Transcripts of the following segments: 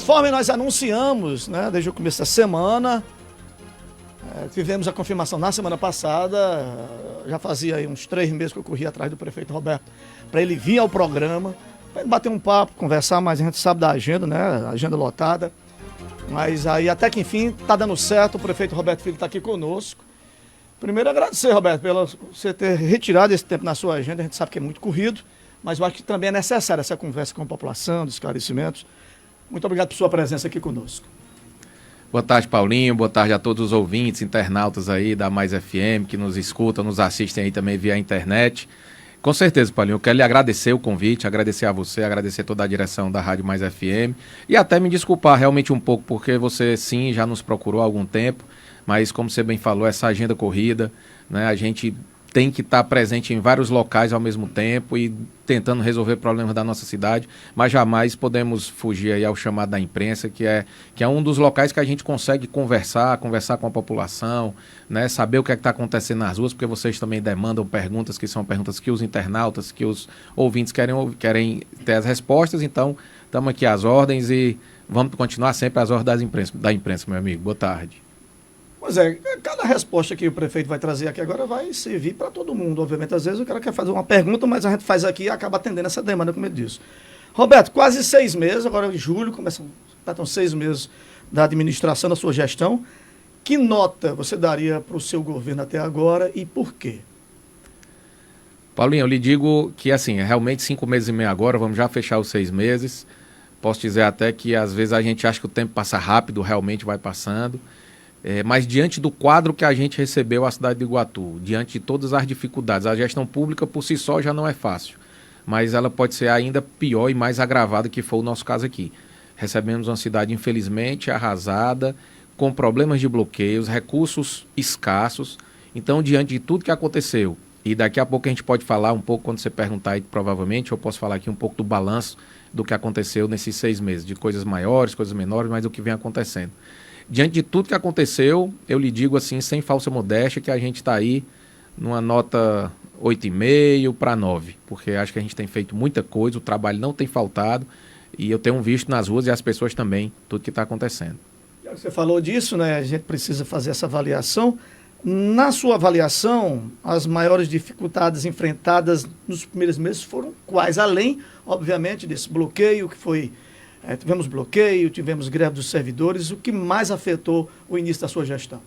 Conforme nós anunciamos, né, desde o começo da semana, tivemos a confirmação na semana passada, já fazia aí uns 3 meses que eu corria atrás do prefeito Roberto, para ele vir ao programa, para ele bater um papo, conversar, mas a gente sabe da agenda, né, a agenda lotada. Mas aí até que enfim está dando certo, o prefeito Roberto Filho está aqui conosco. Primeiro agradecer, Roberto, pelo você ter retirado esse tempo na sua agenda, a gente sabe que é muito corrido, mas eu acho que também é necessária essa conversa com a população, dos esclarecimentos. Muito obrigado por sua presença aqui conosco. Boa tarde, Paulinho, boa tarde a todos os ouvintes, internautas aí da Mais FM, que nos escutam, nos assistem aí também via internet. Com certeza, Paulinho, eu quero lhe agradecer o convite, agradecer a você, agradecer toda a direção da Rádio Mais FM e até me desculpar realmente um pouco, porque você sim já nos procurou há algum tempo, mas como você bem falou, essa agenda corrida, né, a gente tem que estar presente em vários locais ao mesmo tempo e tentando resolver problemas da nossa cidade, mas jamais podemos fugir aí ao chamado da imprensa, que é um dos locais que a gente consegue conversar com a população, né, saber o que é que está acontecendo nas ruas, porque vocês também demandam perguntas que são perguntas que os internautas, que os ouvintes querem ter as respostas, então estamos aqui às ordens e vamos continuar sempre às ordens da imprensa, meu amigo. Boa tarde. Pois é, cada resposta que o prefeito vai trazer aqui agora vai servir para todo mundo. Obviamente, às vezes o cara quer fazer uma pergunta, mas a gente faz aqui e acaba atendendo essa demanda, como ele disse. Roberto, quase 6 meses, agora em julho, completam 6 meses da administração, da sua gestão. Que nota você daria para o seu governo até agora e por quê? Paulinho, eu lhe digo que assim, realmente 5 meses e meio agora, vamos já fechar os 6 meses. Posso dizer até que às vezes a gente acha que o tempo passa rápido, realmente vai passando. Mas diante do quadro que a gente recebeu a cidade de Iguatu, diante de todas as dificuldades, a gestão pública por si só já não é fácil, mas ela pode ser ainda pior e mais agravada, que foi o nosso caso aqui. Recebemos uma cidade infelizmente arrasada, com problemas de bloqueios, recursos escassos. Então, diante de tudo que aconteceu, e daqui a pouco a gente pode falar um pouco, quando você perguntar aí, provavelmente, eu posso falar aqui um pouco do balanço do que aconteceu nesses 6 meses, de coisas maiores, coisas menores, mas o que vem acontecendo. Diante de tudo que aconteceu, eu lhe digo assim, sem falsa modéstia, que a gente está aí numa nota 8,5 para 9, porque acho que a gente tem feito muita coisa, o trabalho não tem faltado, e eu tenho visto nas ruas e as pessoas também, tudo que está acontecendo. Você falou disso, né? A gente precisa fazer essa avaliação. Na sua avaliação, as maiores dificuldades enfrentadas nos primeiros meses foram quais? Além, obviamente, desse bloqueio que foi... tivemos bloqueio, tivemos greve dos servidores. O que mais afetou o início da sua gestão?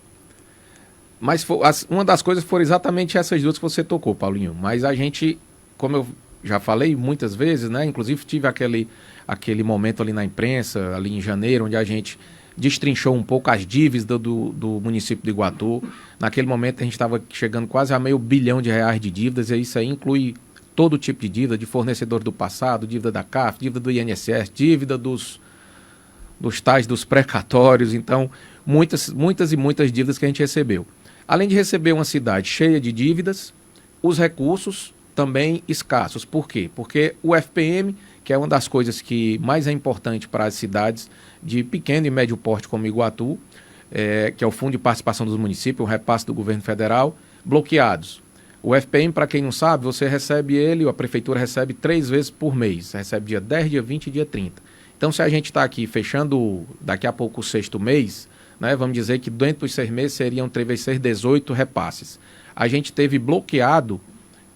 Mas uma das coisas foram exatamente essas duas que você tocou, Paulinho. Mas a gente, como eu já falei muitas vezes, né? Inclusive tive aquele momento ali na imprensa, ali em janeiro, onde a gente destrinchou um pouco as dívidas do município de Iguatu. Naquele momento a gente estava chegando quase a R$500 bilhão de dívidas, e isso aí inclui todo tipo de dívida, de fornecedor do passado, dívida da CAF, dívida do INSS, dívida dos tais dos precatórios. Então, muitas e muitas dívidas que a gente recebeu. Além de receber uma cidade cheia de dívidas, os recursos também escassos. Por quê? Porque o FPM, que é uma das coisas que mais é importante para as cidades de pequeno e médio porte como Iguatu, que é o Fundo de Participação dos Municípios, o repasse do governo federal, bloqueados. O FPM, para quem não sabe, você recebe ele, a prefeitura recebe 3 vezes por mês. Recebe dia 10, dia 20 e dia 30. Então, se a gente está aqui fechando daqui a pouco o 6º mês, né, vamos dizer que dentro dos 6 meses seriam 3 vezes 6, 18 repasses. A gente teve bloqueado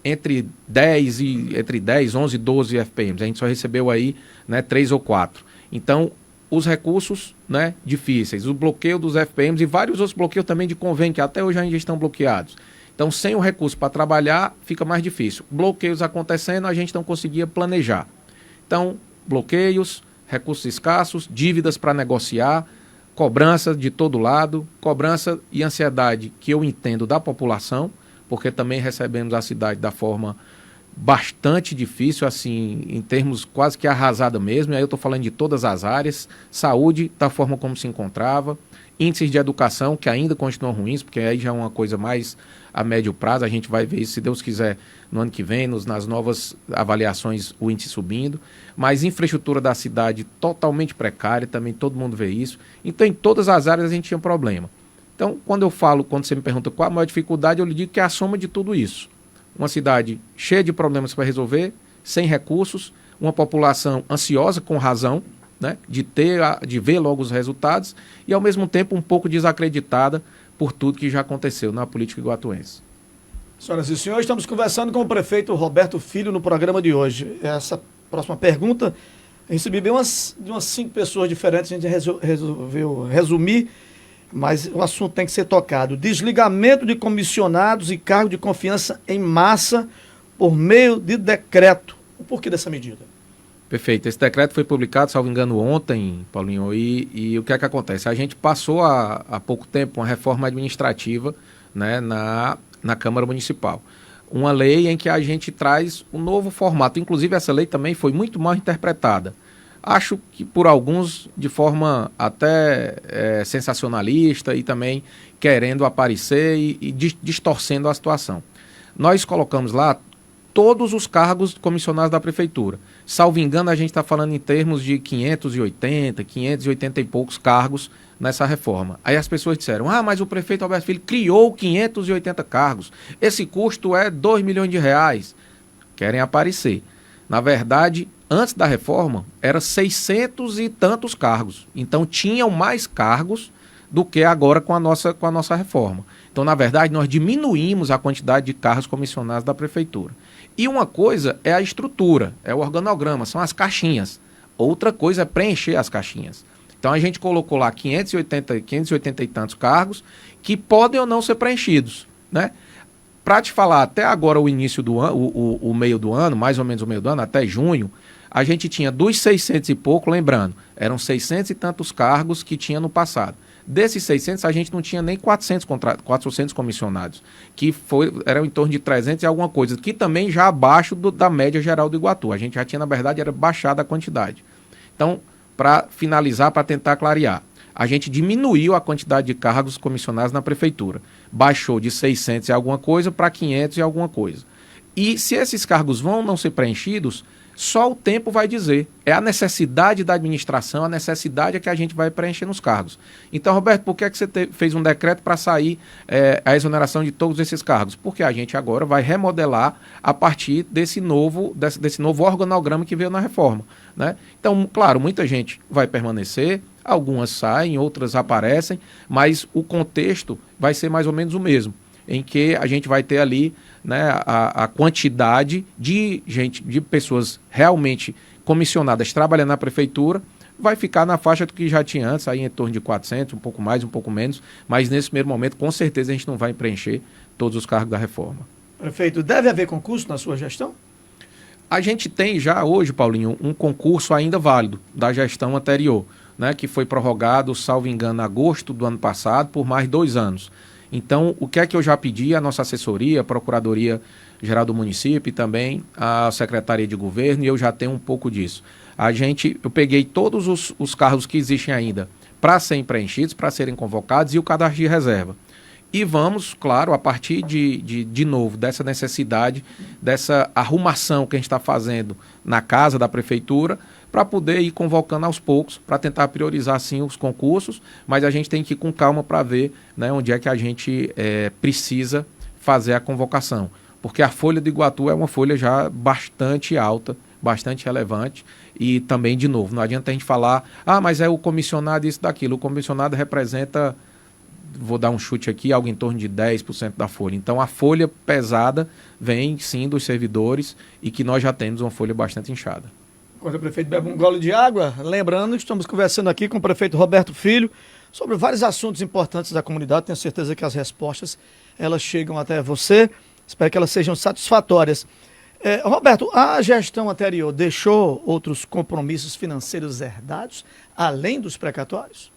entre 10, 11 e 12 FPMs. A gente só recebeu aí, né, 3 ou 4. Então, os recursos, né, difíceis, o bloqueio dos FPMs e vários outros bloqueios também de convênio, que até hoje ainda estão bloqueados. Então, sem o recurso para trabalhar, fica mais difícil. Bloqueios acontecendo, a gente não conseguia planejar. Então, bloqueios, recursos escassos, dívidas para negociar, cobrança de todo lado, cobrança e ansiedade que eu entendo da população, porque também recebemos a cidade da forma bastante difícil, assim, em termos quase que arrasada mesmo, e aí eu estou falando de todas as áreas, saúde, da forma como se encontrava, índices de educação que ainda continuam ruins, porque aí já é uma coisa mais a médio prazo, a gente vai ver isso, se Deus quiser, no ano que vem, nas novas avaliações, o índice subindo, mas infraestrutura da cidade totalmente precária, também todo mundo vê isso, então em todas as áreas a gente tinha problema. Então, quando você me pergunta qual a maior dificuldade, eu lhe digo que é a soma de tudo isso. Uma cidade cheia de problemas para resolver, sem recursos, uma população ansiosa com razão, né, de ver logo os resultados e, ao mesmo tempo, um pouco desacreditada por tudo que já aconteceu na política iguatuense. Senhoras e senhores, estamos conversando com o prefeito Roberto Filho no programa de hoje. Essa próxima pergunta, eu recebi de umas 5 pessoas diferentes, a gente resolveu resumir, mas o assunto tem que ser tocado. Desligamento de comissionados e cargo de confiança em massa por meio de decreto. O porquê dessa medida? Perfeito. Esse decreto foi publicado, salvo engano, ontem, Paulinho, e o que é que acontece? A gente passou há pouco tempo uma reforma administrativa, né, na Câmara Municipal. Uma lei em que a gente traz um novo formato. Inclusive, essa lei também foi muito mal interpretada. Acho que por alguns de forma até sensacionalista e também querendo aparecer e distorcendo a situação. Nós colocamos lá todos os cargos comissionados da Prefeitura. Salvo engano, a gente está falando em termos de 580 e poucos cargos nessa reforma. Aí as pessoas disseram, mas o prefeito Roberto Filho criou 580 cargos. Esse custo é 2 milhões de reais. Querem aparecer. Na verdade, antes da reforma, eram 600 e tantos cargos. Então, tinham mais cargos do que agora com a nossa reforma. Então, na verdade, nós diminuímos a quantidade de cargos comissionados da Prefeitura. E uma coisa é a estrutura, é o organograma, são as caixinhas. Outra coisa é preencher as caixinhas. Então, a gente colocou lá 580 e tantos cargos que podem ou não ser preenchidos, né? Para te falar, até agora o início do ano, o meio do ano, mais ou menos o meio do ano, até junho, a gente tinha dos 600 e pouco, lembrando, eram 600 e tantos cargos que tinha no passado. Desses 600, a gente não tinha nem 400 comissionados, que eram em torno de 300 e alguma coisa, que também já abaixo da média geral do Iguatu. A gente já tinha, na verdade, era baixada a quantidade. Então, para finalizar, para tentar clarear, a gente diminuiu a quantidade de cargos comissionados na Prefeitura. Baixou de 600 e alguma coisa para 500 e alguma coisa. E se esses cargos vão não ser preenchidos, só o tempo vai dizer. É a necessidade da administração, a necessidade é que a gente vai preencher nos cargos. Então, Roberto, por que você fez um decreto para sair a exoneração de todos esses cargos? Porque a gente agora vai remodelar a partir desse novo organograma que veio na reforma, né? Então, claro, muita gente vai permanecer, algumas saem, outras aparecem, mas o contexto vai ser mais ou menos o mesmo, em que a gente vai ter ali, né, a quantidade de pessoas realmente comissionadas trabalhando na Prefeitura, vai ficar na faixa do que já tinha antes, aí em torno de 400, um pouco mais, um pouco menos, mas nesse primeiro momento, com certeza, a gente não vai preencher todos os cargos da reforma. Prefeito, deve haver concurso na sua gestão? A gente tem já hoje, Paulinho, um concurso ainda válido da gestão anterior, né, que foi prorrogado, salvo engano, em agosto do ano passado, por mais 2 anos. Então, o que é que eu já pedi à nossa assessoria, a Procuradoria-Geral do Município e também à Secretaria de Governo, e eu já tenho um pouco disso. Eu peguei todos os cargos que existem ainda para serem preenchidos, para serem convocados e o cadastro de reserva. E vamos, claro, a partir de novo, dessa necessidade, dessa arrumação que a gente está fazendo na casa da Prefeitura, para poder ir convocando aos poucos, para tentar priorizar, sim, os concursos, mas a gente tem que ir com calma para ver, né, onde é que a gente precisa fazer a convocação. Porque a folha do Iguatu é uma folha já bastante alta, bastante relevante, e também, de novo, não adianta a gente falar, mas é o comissionado isso, daquilo. O comissionado representa, vou dar um chute aqui, algo em torno de 10% da folha. Então, a folha pesada vem, sim, dos servidores, e que nós já temos uma folha bastante inchada. Quando o prefeito bebe um gole de água, lembrando que estamos conversando aqui com o prefeito Roberto Filho sobre vários assuntos importantes da comunidade. Tenho certeza que as respostas elas chegam até você. Espero que elas sejam satisfatórias. Roberto, a gestão anterior deixou outros compromissos financeiros herdados, além dos precatórios?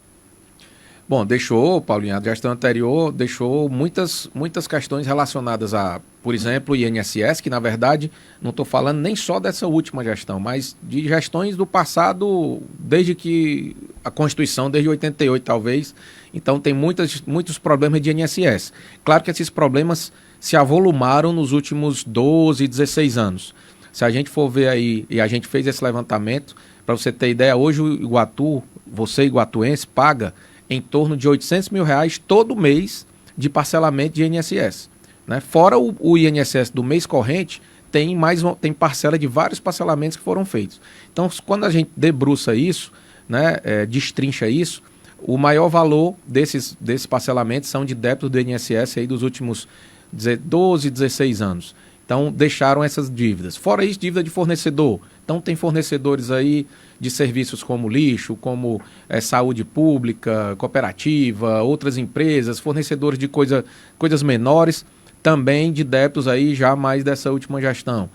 Bom, deixou, Paulinho, a gestão anterior deixou muitas questões relacionadas a, por exemplo, o INSS, que na verdade não estou falando nem só dessa última gestão, mas de gestões do passado, desde que a Constituição, desde 88 talvez. Então tem muitos problemas de INSS. Claro que esses problemas se avolumaram nos últimos 12, 16 anos. Se a gente for ver aí, e a gente fez esse levantamento, para você ter ideia, hoje o Iguatu, você iguatuense, paga em torno de R$800 mil todo mês de parcelamento de INSS, né? Fora o INSS do mês corrente, tem parcela de vários parcelamentos que foram feitos. Então, quando a gente debruça isso, né, destrincha isso, o maior valor desses parcelamentos são de débitos do INSS aí dos últimos 12, 16 anos. Então, deixaram essas dívidas. Fora isso, dívida de fornecedor. Então, tem fornecedores aí de serviços como lixo, como saúde pública, cooperativa, outras empresas, fornecedores de coisas menores, também de débitos aí já mais dessa última gestão.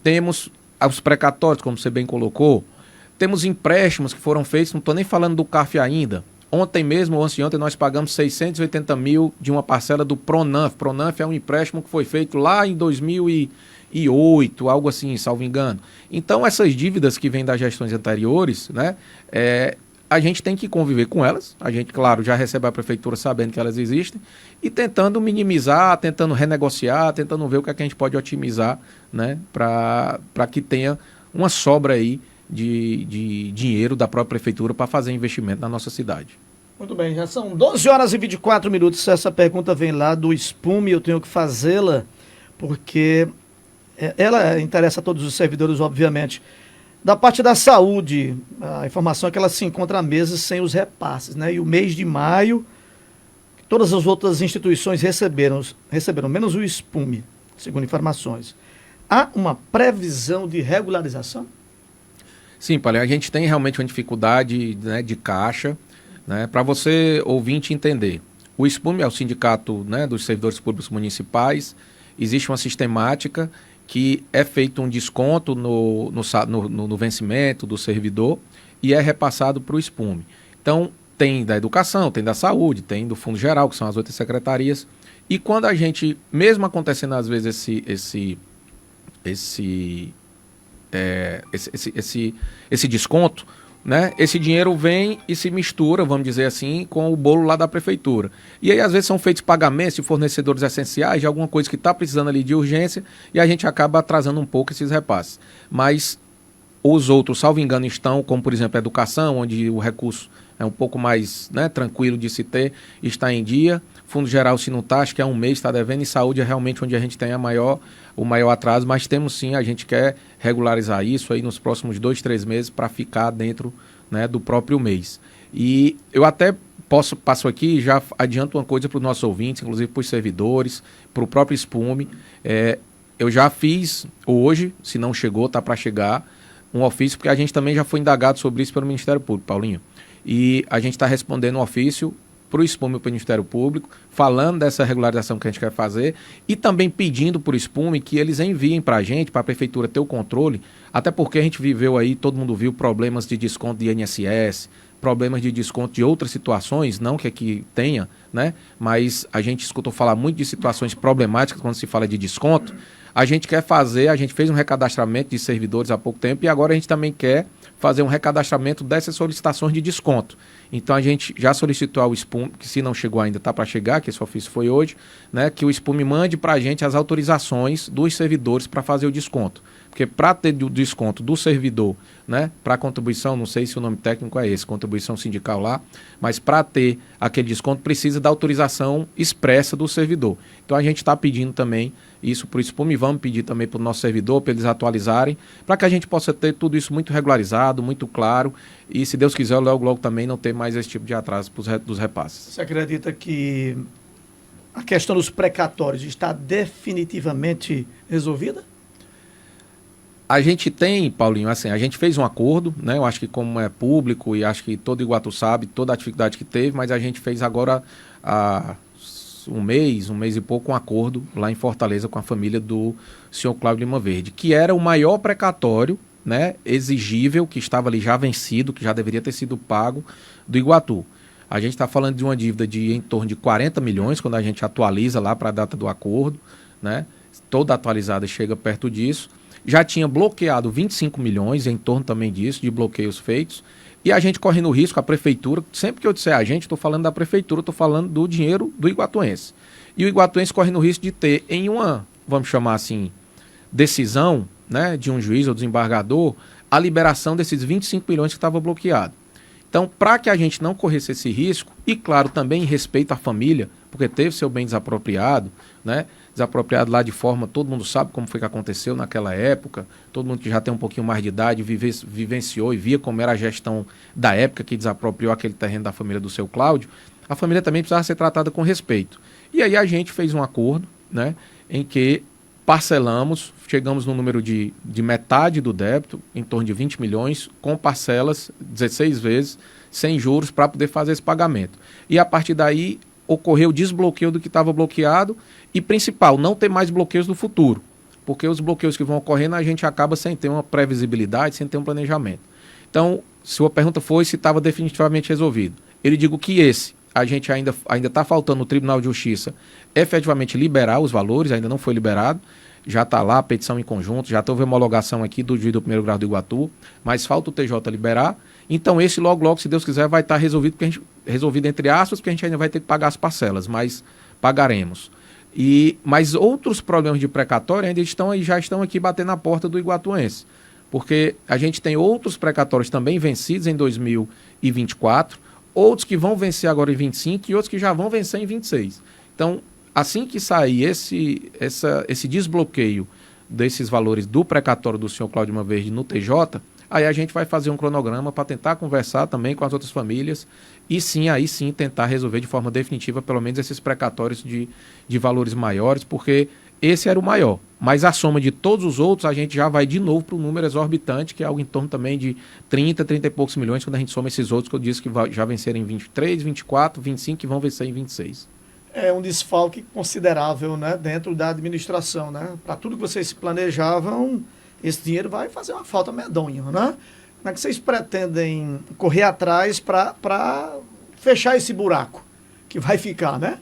Temos os precatórios, como você bem colocou. Temos empréstimos que foram feitos, não estou nem falando do CARF ainda. Ontem mesmo, ou anteontem, nós pagamos 680 mil de uma parcela do Pronaf. Pronaf é um empréstimo que foi feito lá em 2008, algo assim, salvo engano. Então, essas dívidas que vêm das gestões anteriores, né, a gente tem que conviver com elas. A gente, claro, já recebe a prefeitura sabendo que elas existem e tentando minimizar, tentando renegociar, tentando ver o que é que a gente pode otimizar, né, para que tenha uma sobra aí de dinheiro da própria prefeitura para fazer investimento na nossa cidade. Muito bem, já são 12 horas e 24 minutos. Essa pergunta vem lá do SPUME, eu tenho que fazê-la porque ela interessa a todos os servidores, obviamente. Da parte da saúde, a informação é que ela se encontra há meses sem os repasses, né? E o mês de maio, todas as outras instituições receberam menos o SPUME, segundo informações. Há uma previsão de regularização? Sim, Paulinho, a gente tem realmente uma dificuldade, né, de caixa, né, para você, ouvinte, entender. O SPUME é o sindicato, né, dos servidores públicos municipais, existe uma sistemática que é feito um desconto no vencimento do servidor e é repassado para o SPUME. Então, tem da educação, tem da saúde, tem do Fundo Geral, que são as outras secretarias, e quando a gente, mesmo acontecendo às vezes esse desconto, né? Esse dinheiro vem e se mistura, vamos dizer assim, com o bolo lá da prefeitura. E aí, às vezes, são feitos pagamentos de fornecedores essenciais, de alguma coisa que está precisando ali de urgência, e a gente acaba atrasando um pouco esses repasses. Mas os outros, salvo engano, estão, como por exemplo a educação, onde o recurso é um pouco mais, né, tranquilo de se ter, está em dia. Fundo Geral, se não está, acho que há um mês está devendo, e saúde é realmente onde a gente tem o maior atraso, mas temos sim, a gente quer regularizar isso aí nos próximos 2, 3 meses para ficar dentro, né, do próprio mês. E eu até passo aqui e já adianto uma coisa para os nossos ouvintes, inclusive para os servidores, para o próprio SPUME. Eu já fiz hoje, se não chegou, está para chegar, um ofício, porque a gente também já foi indagado sobre isso pelo Ministério Público, Paulinho. E a gente está respondendo um ofício para o SPUME e para o Ministério Público, falando dessa regularização que a gente quer fazer e também pedindo para o SPUME que eles enviem para a gente, para a Prefeitura ter o controle, até porque a gente viveu aí, todo mundo viu problemas de desconto de INSS, problemas de desconto de outras situações, não que aqui tenha, né? Mas a gente escutou falar muito de situações problemáticas quando se fala de desconto. A gente quer fazer, a gente fez um recadastramento de servidores há pouco tempo e agora a gente também quer fazer um recadastramento dessas solicitações de desconto. Então a gente já solicitou ao SPUME, que se não chegou ainda está para chegar, que esse ofício foi hoje, né, que o SPUME mande para a gente as autorizações dos servidores para fazer o desconto. Porque para ter o desconto do servidor, né, para contribuição, não sei se o nome técnico é esse, contribuição sindical lá, mas para ter aquele desconto precisa da autorização expressa do servidor. Então a gente está pedindo também isso para o SPUME, vamos pedir também para o nosso servidor, para eles atualizarem, para que a gente possa ter tudo isso muito regularizado, muito claro, e se Deus quiser, logo também não ter mais esse tipo de atraso dos repasses. Você acredita que a questão dos precatórios está definitivamente resolvida? A gente tem, Paulinho, assim, a gente fez um acordo, né? Eu acho que como é público e acho que todo Iguatu sabe toda a dificuldade que teve, mas a gente fez agora há um mês e pouco, um acordo lá em Fortaleza com a família do senhor Cláudio Lima Verde, que era o maior precatório, né, exigível, que estava ali já vencido, que já deveria ter sido pago do Iguatu. A gente está falando de uma dívida de em torno de 40 milhões, quando a gente atualiza lá para a data do acordo, né? Toda atualizada chega perto disso. Já tinha bloqueado 25 milhões, em torno também disso, de bloqueios feitos. E a gente corre no risco, a prefeitura, sempre que eu disser a gente, estou falando da prefeitura, estou falando do dinheiro do iguatuense. E o iguatuense corre no risco de ter, em uma, vamos chamar assim, decisão, né, de um juiz ou desembargador, a liberação desses 25 milhões que estava bloqueado. Então, para que a gente não corresse esse risco, e claro, também em respeito à família, porque teve seu bem desapropriado, né? Desapropriado lá de forma, todo mundo sabe como foi que aconteceu naquela época, todo mundo que já tem um pouquinho mais de idade vivenciou e via como era a gestão da época que desapropriou aquele terreno da família do seu Cláudio, a família também precisava ser tratada com respeito. E aí a gente fez um acordo, né, em que parcelamos, chegamos no número de metade do débito, em torno de 20 milhões, com parcelas 16 vezes, sem juros, para poder fazer esse pagamento. E a partir daí ocorreu o desbloqueio do que estava bloqueado e, principal, não ter mais bloqueios no futuro, porque os bloqueios que vão ocorrendo a gente acaba sem ter uma previsibilidade, sem ter um planejamento. Então, sua pergunta foi se estava definitivamente resolvido. Eu lhe digo que a gente ainda está faltando no Tribunal de Justiça efetivamente liberar os valores, ainda não foi liberado, já está lá a petição em conjunto, já houve homologação aqui do juiz do primeiro grau do Iguatu, mas falta o TJ liberar. Então esse logo, se Deus quiser, vai estar resolvido, resolvido entre aspas, porque a gente ainda vai ter que pagar as parcelas, mas pagaremos. Mas outros problemas de precatório ainda já estão aqui batendo na porta do iguatuense, porque a gente tem outros precatórios também vencidos em 2024, outros que vão vencer agora em 25 e outros que já vão vencer em 26. Então, assim que sair esse desbloqueio desses valores do precatório do senhor Cláudio Manverde no TJ, aí a gente vai fazer um cronograma para tentar conversar também com as outras famílias e aí sim tentar resolver de forma definitiva pelo menos esses precatórios de valores maiores, porque esse era o maior. Mas a soma de todos os outros, a gente já vai de novo para um número exorbitante, que é algo em torno também de 30 e poucos milhões, quando a gente soma esses outros que eu disse que já venceram em 23, 24, 25 e vão vencer em 26. É um desfalque considerável, né, dentro da administração, né? Para tudo que vocês planejavam, esse dinheiro vai fazer uma falta medonha, né? Como é que vocês pretendem correr atrás para fechar esse buraco que vai ficar, né?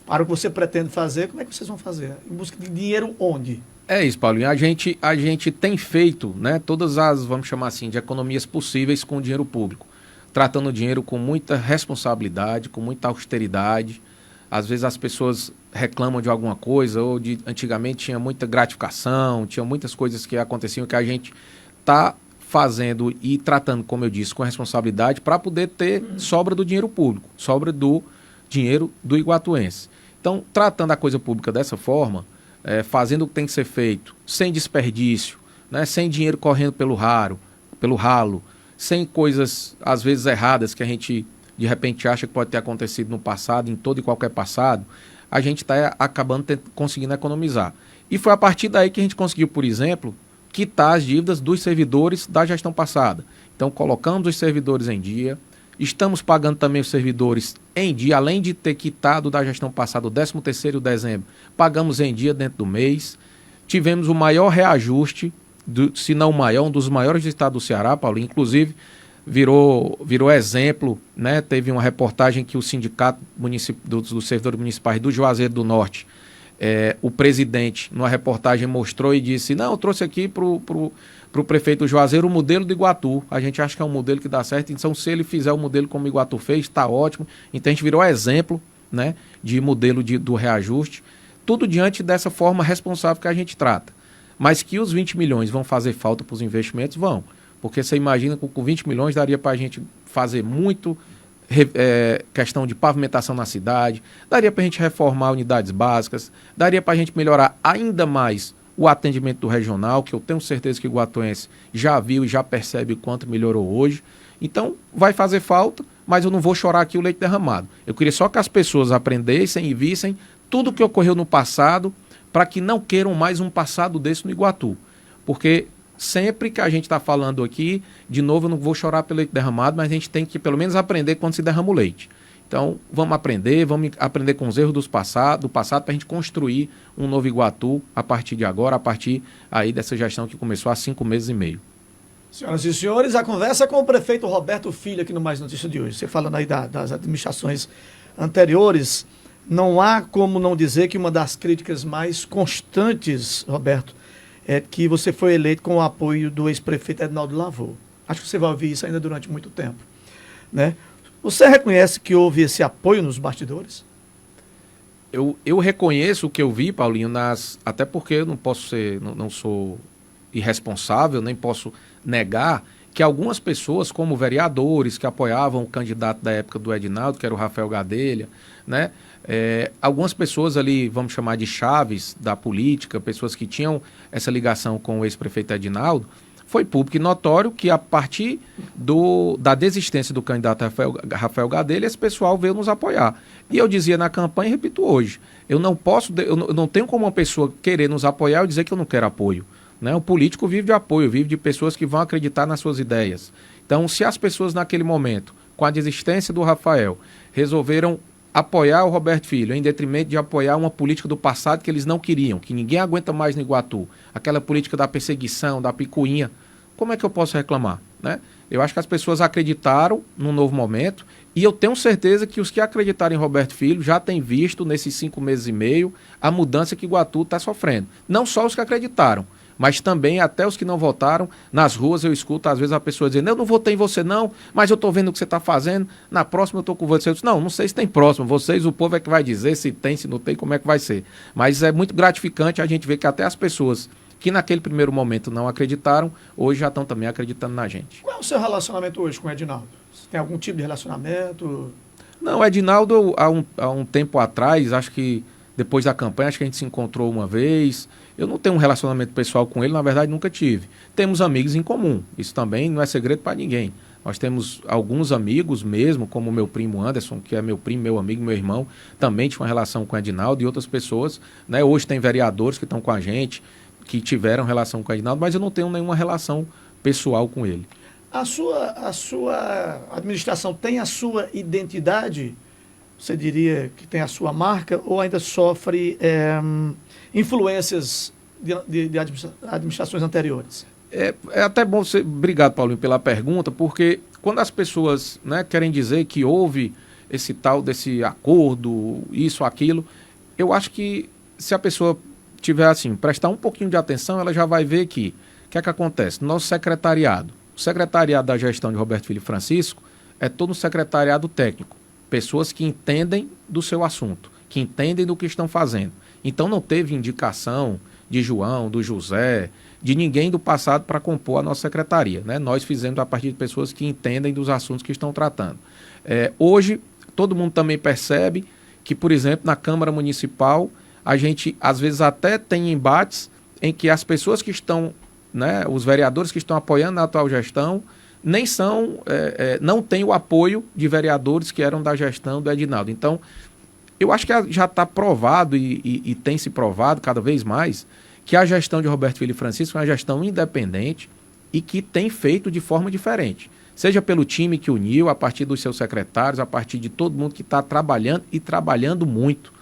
Para o que você pretende fazer, como é que vocês vão fazer? Em busca de dinheiro onde? É isso, Paulinho. A gente tem feito, né, todas as, vamos chamar assim, de economias possíveis com o dinheiro público, tratando o dinheiro com muita responsabilidade, com muita austeridade. Às vezes as pessoas reclamam de alguma coisa, ou antigamente tinha muita gratificação, tinha muitas coisas que aconteciam que a gente está fazendo e tratando, como eu disse, com responsabilidade para poder ter sobra do dinheiro público, sobra do dinheiro do iguatuense. Então, tratando a coisa pública dessa forma, fazendo o que tem que ser feito, sem desperdício, né, sem dinheiro correndo pelo ralo, sem coisas, às vezes, erradas que a gente de repente acha que pode ter acontecido no passado, em todo e qualquer passado, a gente está acabando conseguindo economizar. E foi a partir daí que a gente conseguiu, por exemplo, quitar as dívidas dos servidores da gestão passada. Então, colocamos os servidores em dia, estamos pagando também os servidores em dia, além de ter quitado da gestão passada o 13º e o dezembro, pagamos em dia dentro do mês. Tivemos o maior reajuste, se não o maior, um dos maiores do estado do Ceará, Paulo, inclusive virou exemplo, né? Teve uma reportagem que o sindicato dos servidores municipais do Juazeiro do Norte, o presidente, numa reportagem, mostrou e disse, não, eu trouxe aqui para o prefeito do Juazeiro o modelo do Iguatu, a gente acha que é um modelo que dá certo, então se ele fizer o modelo como o Iguatu fez, está ótimo. Então a gente virou exemplo, né, de modelo do reajuste, tudo diante dessa forma responsável que a gente trata. Mas que os 20 milhões vão fazer falta para os investimentos, vão. Porque você imagina que com 20 milhões daria para a gente fazer muito questão de pavimentação na cidade, daria para a gente reformar unidades básicas, daria para a gente melhorar ainda mais o atendimento do regional, que eu tenho certeza que o iguatuense já viu e já percebe o quanto melhorou hoje. Então, vai fazer falta, mas eu não vou chorar aqui o leite derramado. Eu queria só que as pessoas aprendessem e vissem tudo o que ocorreu no passado, para que não queiram mais um passado desse no Iguatu. Porque sempre que a gente está falando aqui, de novo, eu não vou chorar pelo leite derramado, mas a gente tem que pelo menos aprender quando se derrama o leite. Então, vamos aprender com os erros do passado, para a gente construir um novo Iguatu a partir de agora, a partir aí dessa gestão que começou há 5 meses e meio. Senhoras e senhores, a conversa com o prefeito Roberto Filho aqui no Mais Notícia de hoje. Você falando aí das administrações anteriores, não há como não dizer que uma das críticas mais constantes, Roberto, é que você foi eleito com o apoio do ex-prefeito Edinaldo Lavor. Acho que você vai ouvir isso ainda durante muito tempo, né? Você reconhece que houve esse apoio nos bastidores? Eu reconheço o que eu vi, Paulinho, até porque eu não posso não sou irresponsável, nem posso negar que algumas pessoas, como vereadores que apoiavam o candidato da época do Edinaldo, que era o Rafael Gadelha, né? Algumas pessoas ali, vamos chamar de chaves da política, pessoas que tinham essa ligação com o ex-prefeito Edinaldo, foi público e notório que a partir da desistência do candidato Rafael Gadelha, esse pessoal veio nos apoiar. E eu dizia na campanha e repito hoje, eu não tenho como uma pessoa querer nos apoiar e dizer que eu não quero apoio. Né? O político vive de apoio, vive de pessoas que vão acreditar nas suas ideias. Então, se as pessoas naquele momento, com a desistência do Rafael, resolveram apoiar o Roberto Filho, em detrimento de apoiar uma política do passado que eles não queriam, que ninguém aguenta mais no Iguatu, aquela política da perseguição, da picuinha, como é que eu posso reclamar? Né? Eu acho que as pessoas acreditaram num novo momento e eu tenho certeza que os que acreditaram em Roberto Filho já têm visto, nesses 5 meses e meio, a mudança que Iguatu está sofrendo. Não só os que acreditaram, mas também até os que não votaram. Nas ruas eu escuto às vezes a pessoa dizendo, eu não votei em você não, mas eu estou vendo o que você está fazendo, na próxima eu estou com você. Eu disse, não sei se tem próximo, vocês, o povo é que vai dizer se tem, se não tem, como é que vai ser. Mas é muito gratificante a gente ver que até as pessoas que naquele primeiro momento não acreditaram, hoje já estão também acreditando na gente. Qual é o seu relacionamento hoje com o Edinaldo? Você tem algum tipo de relacionamento? Não, o Edinaldo, há um tempo atrás, acho que depois da campanha, acho que a gente se encontrou uma vez. Eu não tenho um relacionamento pessoal com ele, na verdade nunca tive. Temos amigos em comum, isso também não é segredo para ninguém. Nós temos alguns amigos mesmo, como o meu primo Anderson, que é meu primo, meu amigo, meu irmão, também tinha uma relação com o Edinaldo e outras pessoas. Né? Hoje tem vereadores que estão com a gente, que tiveram relação com o Edinaldo, mas eu não tenho nenhuma relação pessoal com ele. A sua administração tem a sua identidade? Você diria que tem a sua marca ou ainda sofre influências de administrações anteriores? É até bom você... Obrigado, Paulinho, pela pergunta, porque quando as pessoas, né, querem dizer que houve esse tal desse acordo, isso, aquilo, eu acho que se a pessoa tiver assim, prestar um pouquinho de atenção, ela já vai ver que o que é que acontece? Nosso secretariado, o secretariado da gestão de Roberto Filho Francisco é todo um secretariado técnico, pessoas que entendem do seu assunto, que entendem do que estão fazendo. Então não teve indicação de João, do José, de ninguém do passado para compor a nossa secretaria. Né? Nós fizemos a partir de pessoas que entendem dos assuntos que estão tratando. Hoje, todo mundo também percebe que, por exemplo, na Câmara Municipal, a gente, às vezes, até tem embates em que as pessoas que estão, né, os vereadores que estão apoiando a atual gestão, não têm o apoio de vereadores que eram da gestão do Edinaldo. Então, eu acho que já está provado e tem se provado cada vez mais que a gestão de Roberto Filho Francisco é uma gestão independente e que tem feito de forma diferente. Seja pelo time que uniu, a partir dos seus secretários, a partir de todo mundo que está trabalhando e trabalhando muito.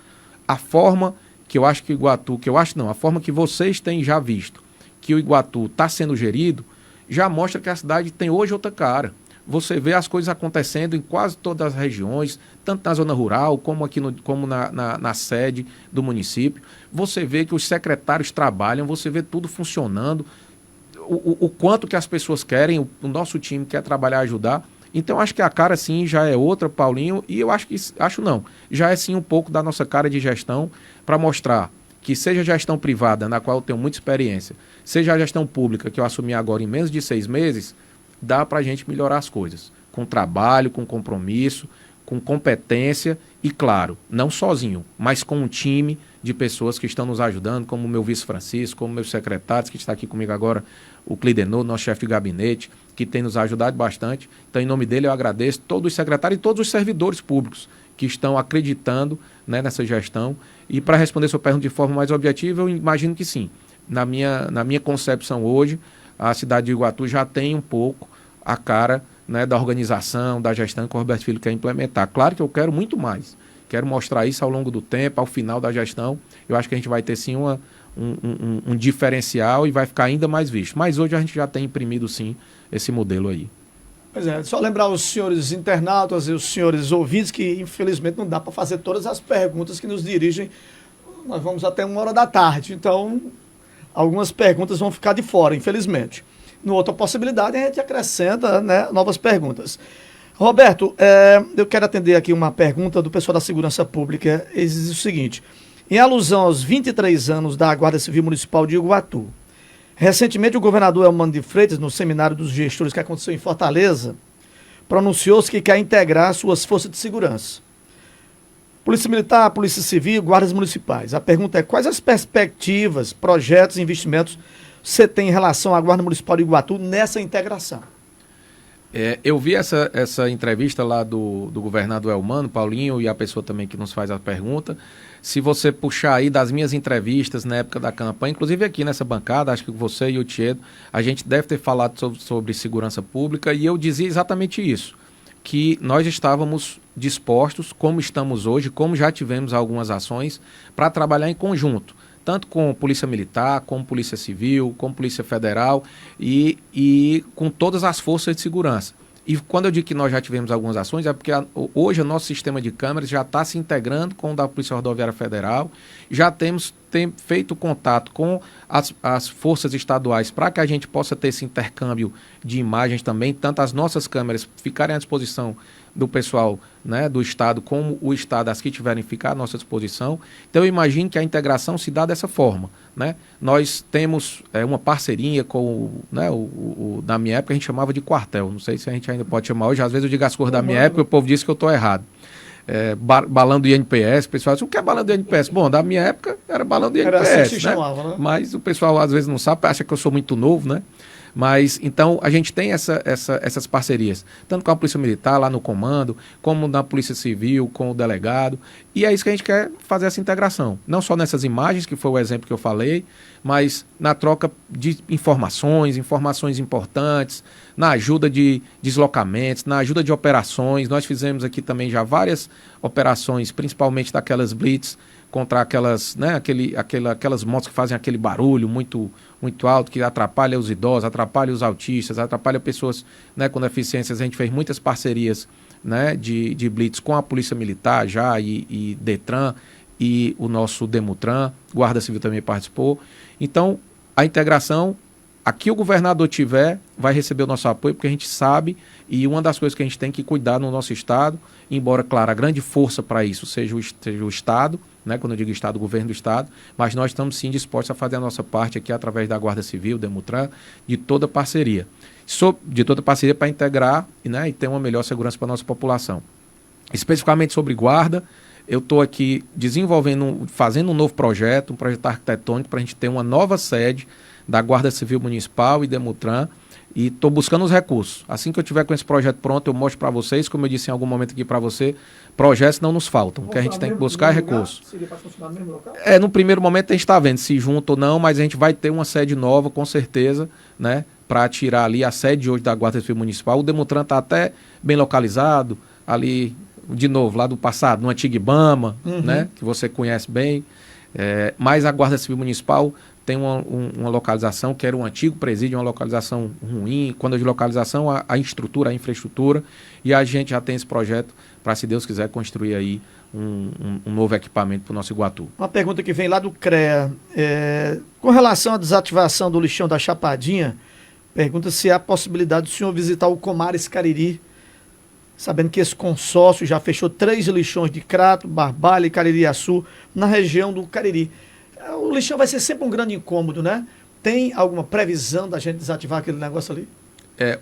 A forma que eu acho que o Iguatu, a forma que vocês têm já visto que o Iguatu está sendo gerido, já mostra que a cidade tem hoje outra cara. Você vê as coisas acontecendo em quase todas as regiões, tanto na zona rural como aqui como na sede do município. Você vê que os secretários trabalham, você vê tudo funcionando, o quanto que as pessoas querem, o nosso time quer trabalhar e ajudar. Então, acho que a cara, sim, já é outra, Paulinho, e eu já é, sim, um pouco da nossa cara de gestão para mostrar que seja a gestão privada, na qual eu tenho muita experiência, seja a gestão pública, que eu assumi agora em menos de 6 meses, dá para a gente melhorar as coisas, com trabalho, com compromisso, com competência e, claro, não sozinho, mas com um time de pessoas que estão nos ajudando, como o meu vice Francisco, como meus secretários, que está aqui comigo agora, o Clidenor, nosso chefe de gabinete, que tem nos ajudado bastante. Então, em nome dele, eu agradeço todos os secretários e todos os servidores públicos que estão acreditando, né, nessa gestão. E para responder sua pergunta de forma mais objetiva, eu imagino que sim. Na minha concepção hoje, a cidade de Iguatu já tem um pouco a cara, né, da organização, da gestão que o Roberto Filho quer implementar. Claro que eu quero muito mais. Quero mostrar isso ao longo do tempo, ao final da gestão. Eu acho que a gente vai ter sim um diferencial e vai ficar ainda mais visto. Mas hoje a gente já tem imprimido sim esse modelo aí. Pois é, só lembrar os senhores internautas e os senhores ouvintes que infelizmente não dá para fazer todas as perguntas que nos dirigem. Nós vamos até 1h da tarde, então algumas perguntas vão ficar de fora, infelizmente. No outra possibilidade, a gente acrescenta, né, novas perguntas. Roberto, eu quero atender aqui uma pergunta do pessoal da Segurança Pública. Eles dizem o seguinte: em alusão aos 23 anos da Guarda Civil Municipal de Iguatu, Recentemente, o governador Elmano de Freitas, no seminário dos gestores que aconteceu em Fortaleza, pronunciou-se que quer integrar suas forças de segurança. Polícia Militar, Polícia Civil, guardas municipais. A pergunta é: quais as perspectivas, projetos e investimentos você tem em relação à Guarda Municipal de Iguatu nessa integração? Eu vi essa entrevista lá do governador Elmano, Paulinho, e a pessoa também que nos faz a pergunta. Se você puxar aí das minhas entrevistas na época da campanha, inclusive aqui nessa bancada, acho que você e o Tiedo, a gente deve ter falado sobre segurança pública, e eu dizia exatamente isso, que nós estávamos dispostos, como estamos hoje, como já tivemos algumas ações, para trabalhar em conjunto, tanto com Polícia Militar, como Polícia Civil, como Polícia Federal e com todas as forças de segurança. E quando eu digo que nós já tivemos algumas ações, é porque hoje o nosso sistema de câmeras já está se integrando com o da Polícia Rodoviária Federal, já temos feito contato com as forças estaduais para que a gente possa ter esse intercâmbio de imagens também, tanto as nossas câmeras ficarem à disposição do pessoal, né, do Estado, como o Estado, as que tiverem, ficar à nossa disposição. Então eu imagino que a integração se dá dessa forma, né? Nós temos uma parceria com né, na minha época a gente chamava de quartel, não sei se a gente ainda pode chamar hoje, às vezes eu digo as coisas da minha época e o povo diz que eu estou errado. Balão do INPS, o pessoal diz: o que é balão do INPS? Bom, da minha época era balão do INPS, era assim que né? chamava, né? Mas o pessoal às vezes não sabe, acha que eu sou muito novo, né? Mas, então, a gente tem essas parcerias, tanto com a Polícia Militar, lá no comando, como na Polícia Civil, com o delegado, e é isso que a gente quer fazer, essa integração. Não só nessas imagens, que foi o exemplo que eu falei, mas na troca de informações importantes, na ajuda de deslocamentos, na ajuda de operações. Nós fizemos aqui também já várias operações, principalmente daquelas blitz, contra aquelas, né, aquelas motos que fazem aquele barulho muito alto, que atrapalha os idosos, atrapalha os autistas, atrapalha pessoas, né, com deficiências. A gente fez muitas parcerias, né, de blitz com a Polícia Militar já e Detran e o nosso Demutran, Guarda Civil também participou. Então, a integração, aqui o governador tiver, vai receber o nosso apoio, porque a gente sabe, e uma das coisas que a gente tem que cuidar no nosso Estado, embora, claro, a grande força para isso seja o Estado, né, quando eu digo Estado, o governo do Estado, mas nós estamos sim dispostos a fazer a nossa parte aqui através da Guarda Civil, Demutran, de toda parceria. De toda parceria para integrar, né, e ter uma melhor segurança para a nossa população. Especificamente sobre guarda, eu estou aqui fazendo um novo projeto, um projeto arquitetônico, para a gente ter uma nova sede da Guarda Civil Municipal e Demutran, e estou buscando os recursos. Assim que eu tiver com esse projeto pronto, eu mostro para vocês, como eu disse em algum momento aqui para você, projetos não nos faltam, o que a gente tem que buscar é recursos. Seria para funcionar no mesmo local? No primeiro momento a gente está vendo se junto ou não, mas a gente vai ter uma sede nova, com certeza, né, para tirar ali a sede hoje da Guarda Civil Municipal. O Demutran está até bem localizado, ali, de novo, lá do passado, no antigo Ibama, né, que você conhece bem, mas a Guarda Civil Municipal tem uma localização que era um antigo presídio, uma localização ruim. Quando eu digo localização, a estrutura, a infraestrutura, e a gente já tem esse projeto para, se Deus quiser, construir aí um novo equipamento para o nosso Iguatu. Uma pergunta que vem lá do CREA, com relação à desativação do lixão da Chapadinha, pergunta se há a possibilidade do senhor visitar o Comares Cariri, sabendo que esse consórcio já fechou 3 lixões de Crato, Barbalha e Caririaçu na região do Cariri. O lixão vai ser sempre um grande incômodo, né? Tem alguma previsão da gente desativar aquele negócio ali?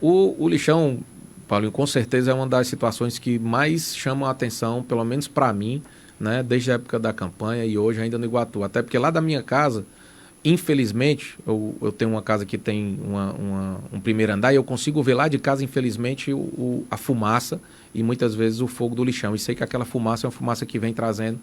O lixão, Paulinho, com certeza é uma das situações que mais chamam a atenção, pelo menos para mim, né? Desde a época da campanha e hoje ainda no Iguatu. Até porque lá da minha casa, infelizmente, eu tenho uma casa que tem um primeiro andar, e eu consigo ver lá de casa, infelizmente, a fumaça e muitas vezes o fogo do lixão. E sei que aquela fumaça é uma fumaça que vem trazendo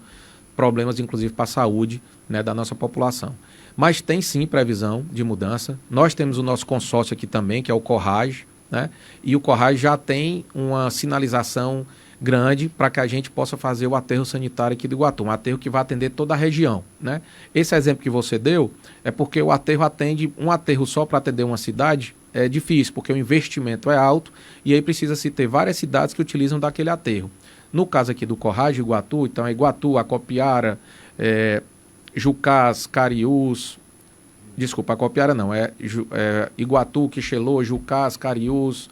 problemas, inclusive, para a saúde, né, da nossa população. Mas tem sim previsão de mudança. Nós temos o nosso consórcio aqui também, que é o Corrage, né? E o Corrage já tem uma sinalização grande para que a gente possa fazer o aterro sanitário aqui do Iguatu, um aterro que vai atender toda a região, né? Esse exemplo que você deu é porque o aterro atende, um aterro só para atender uma cidade é difícil, porque o investimento é alto e aí precisa-se ter várias cidades que utilizam daquele aterro. No caso aqui do Corrage, Iguatu, então é Iguatu, Acopiara, Jucás, Cariús, desculpa, Acopiara não, Iguatu, Quixelô, Jucás, Cariús,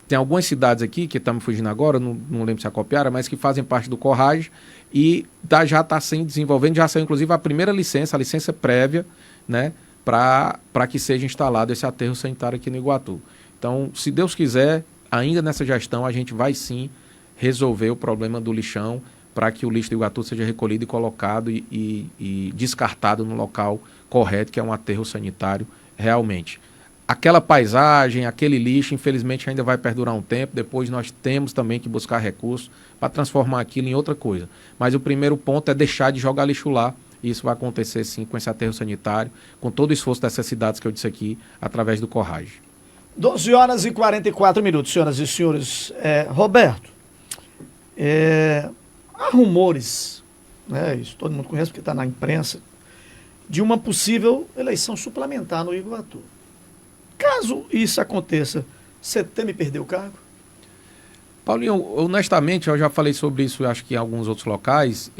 tem algumas cidades aqui, que estão me fugindo agora, não lembro se é Acopiara, mas que fazem parte do Corrage e já está se desenvolvendo, já saiu inclusive a primeira licença, a licença prévia, né, para que seja instalado esse aterro sanitário aqui no Iguatu. Então, se Deus quiser, ainda nessa gestão, a gente vai sim resolver o problema do lixão para que o lixo do Iguatu seja recolhido e colocado e descartado no local correto, que é um aterro sanitário realmente. Aquela paisagem, aquele lixo, infelizmente ainda vai perdurar um tempo, depois nós temos também que buscar recursos para transformar aquilo em outra coisa. Mas o primeiro ponto é deixar de jogar lixo lá, e isso vai acontecer sim com esse aterro sanitário, com todo o esforço dessas cidades que eu disse aqui, através do Corrage. 12 horas e 44 minutos, senhoras e senhores. Roberto, há rumores, né, isso todo mundo conhece porque está na imprensa, de uma possível eleição suplementar no Iguatu. Caso isso aconteça, você teme perder o cargo? Paulinho, honestamente, eu já falei sobre isso, acho que em alguns outros locais,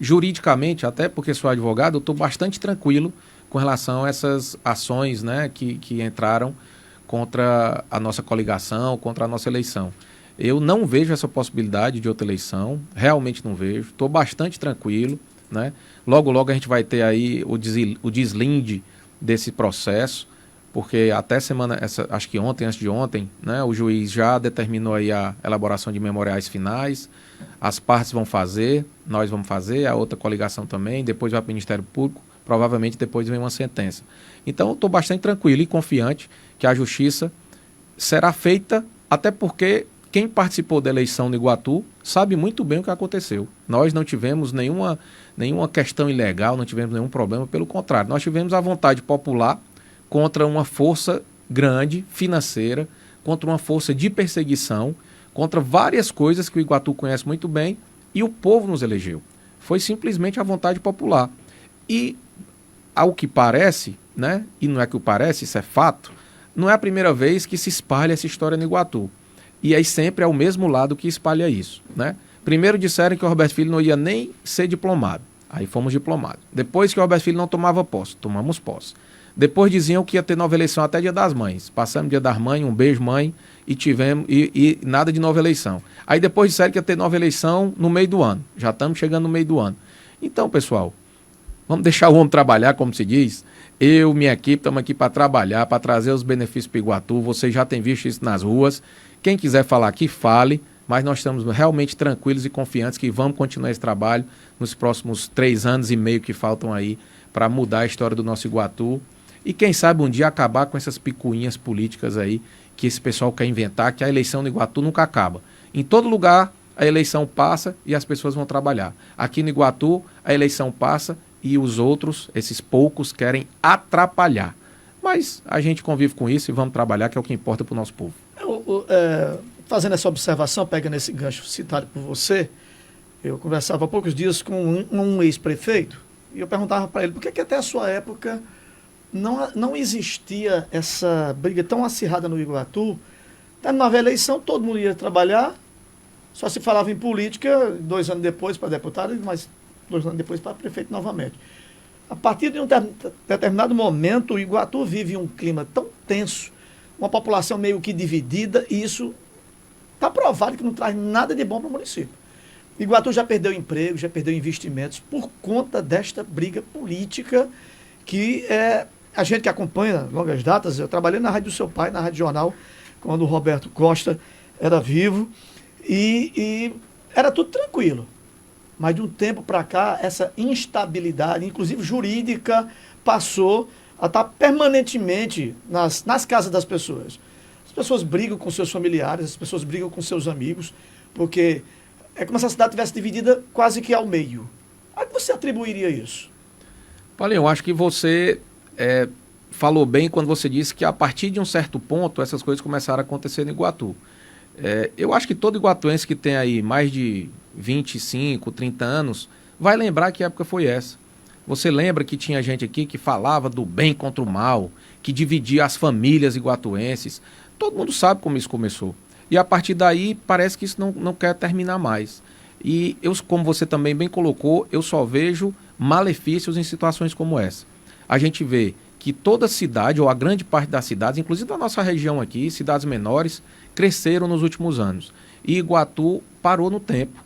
juridicamente, até porque sou advogado, eu estou bastante tranquilo com relação a essas ações, né, que entraram contra a nossa coligação, contra a nossa eleição. Eu não vejo essa possibilidade de outra eleição, realmente não vejo, estou bastante tranquilo, né? Logo, logo a gente vai ter aí o deslinde desse processo, porque até semana, acho que ontem, antes de ontem, né, o juiz já determinou aí a elaboração de memoriais finais, as partes vão fazer, nós vamos fazer, a outra coligação também, depois vai para o Ministério Público, provavelmente depois vem uma sentença. Então eu estou bastante tranquilo e confiante que a justiça será feita, até porque quem participou da eleição no Iguatu sabe muito bem o que aconteceu. Nós não tivemos nenhuma questão ilegal, não tivemos nenhum problema, pelo contrário, nós tivemos a vontade popular contra uma força grande, financeira, contra uma força de perseguição, contra várias coisas que o Iguatu conhece muito bem, e o povo nos elegeu. Foi simplesmente a vontade popular. E, ao que parece, né, e não é que o parece, isso é fato, não é a primeira vez que se espalha essa história no Iguatu. E aí sempre é o mesmo lado que espalha isso, né? Primeiro disseram que o Roberto Filho não ia nem ser diplomado. Aí fomos diplomados. Depois que o Roberto Filho não tomava posse, tomamos posse. Depois diziam que ia ter nova eleição até Dia das Mães. Passamos Dia das Mães, um beijo, mãe, e nada de nova eleição. Aí depois disseram que ia ter nova eleição no meio do ano. Já estamos chegando no meio do ano. Então, pessoal, vamos deixar o homem trabalhar, como se diz. Eu, minha equipe, estamos aqui para trabalhar, para trazer os benefícios para o Iguatu. Vocês já têm visto isso nas ruas. Quem quiser falar aqui, fale. Mas nós estamos realmente tranquilos e confiantes que vamos continuar esse trabalho nos próximos 3 anos e meio que faltam aí para mudar a história do nosso Iguatu. E quem sabe um dia acabar com essas picuinhas políticas aí que esse pessoal quer inventar, que a eleição no Iguatu nunca acaba. Em todo lugar a eleição passa e as pessoas vão trabalhar. Aqui no Iguatu a eleição passa e os outros, esses poucos, querem atrapalhar. Mas a gente convive com isso e vamos trabalhar, que é o que importa para o nosso povo. Fazendo essa observação, pegando esse gancho citado por você, eu conversava há poucos dias com um ex-prefeito e eu perguntava para ele por que até a sua época não existia essa briga tão acirrada no Iguatu. Terminava a eleição, todo mundo ia trabalhar, só se falava em política 2 anos depois para deputado, mas 2 anos depois para prefeito novamente. A partir de um determinado momento, o Iguatu vive um clima tão tenso, uma população meio que dividida, e isso está provado que não traz nada de bom para o município. O Iguatu já perdeu emprego, já perdeu investimentos por conta desta briga política que a gente que acompanha longas datas. Eu trabalhei na rádio do seu pai, na Rádio Jornal, quando o Roberto Costa era vivo, e era tudo tranquilo. Mas de um tempo para cá, essa instabilidade, inclusive jurídica, passou a estar permanentemente nas casas das pessoas. As pessoas brigam com seus familiares, as pessoas brigam com seus amigos, porque é como se a cidade estivesse dividida quase que ao meio. A que você atribuiria isso? Paulinho, eu acho que você falou bem quando você disse que a partir de um certo ponto essas coisas começaram a acontecer no Iguatu. Eu acho que todo iguatuense que tem aí mais de 25, 30 anos vai lembrar que época foi essa. Você lembra que tinha gente aqui que falava do bem contra o mal, que dividia as famílias iguatuenses. Todo mundo sabe como isso começou. E a partir daí parece que isso não quer terminar mais. E eu, como você também bem colocou, eu só vejo malefícios em situações como essa. A gente vê que toda cidade, ou a grande parte das cidades, inclusive da nossa região aqui, cidades menores, cresceram nos últimos anos. E Iguatu parou no tempo.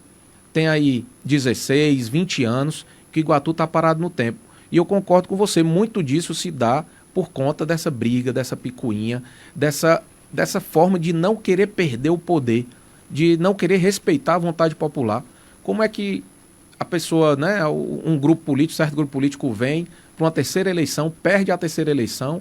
Tem aí 16, 20 anos que Iguatu está parado no tempo. E eu concordo com você, muito disso se dá por conta dessa briga, dessa picuinha, dessa forma de não querer perder o poder, de não querer respeitar a vontade popular. Como é que a pessoa, né, um grupo político, certo grupo político vem para uma terceira eleição, perde a terceira eleição